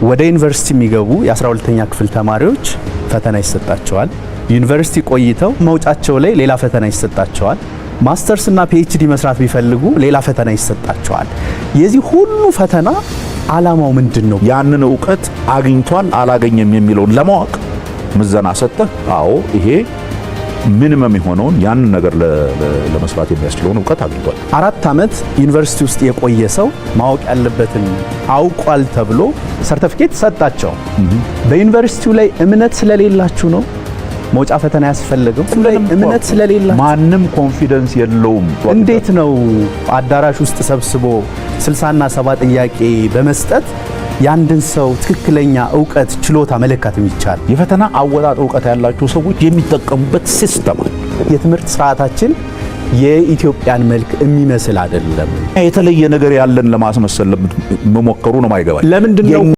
ወደ ዩኒቨርሲቲ የሚገቡ የ12ኛ ክፍል ተማሪዎች ፈተና ይሰጣቸዋል። ዩኒቨርሲቲ ቆይተው መውጫቸው ላይ ሌላ ፈተና ይሰጣቸዋል። ማስተርስ እና ፒኤችዲ መስራት ቢፈልጉ ሌላ ፈተና ይሰጣቸዋል። የዚህ ሁሉ ፈተና ዓላማው ምንድነው? ያንን ዕውቀት አግኝቷል አላገኘም የሚለውን ለማወቅ ምዘና ሰጥተህ አዎ ይሄ ሚኒመም የሆነውን ያንን ነገር ለመስራት የሚያስችለውን ዕውቀት አግኝቷል። 4 ዓመት ዩኒቨርሲቲ ውስጥ የቆየ ሰው ማወቅ ያለበትን አውቋል ተብሎ ሰርቲፊኬት ሰጣቸው። በዩኒቨርሲቲው ላይ እምነት ስለሌላችሁ ነው መውጫ ፈተና ያስፈልገው? እምነት ስለሌላችሁ ማንም ኮንፊደንስ የለውም። እንዴት ነው አዳራሽ ውስጥ ሰብስቦ 60 እና 70 ጥያቄ በመስጠት ያንድን ሰው ትክክለኛ ዕውቀት ችሎታ መለካት የሚቻል? የፈተና አወጣጥ ዕውቀት ያላቸው ሰዎች የሚጠቀሙበት ሲስተም የትምህርት ስርዓታችን የኢትዮጵያን መልክ የሚመስል አይደለም። የተለየ ነገር ያለን ለማስመሰል መሞከሩ ነው ማይገባል። ለምንድን ነው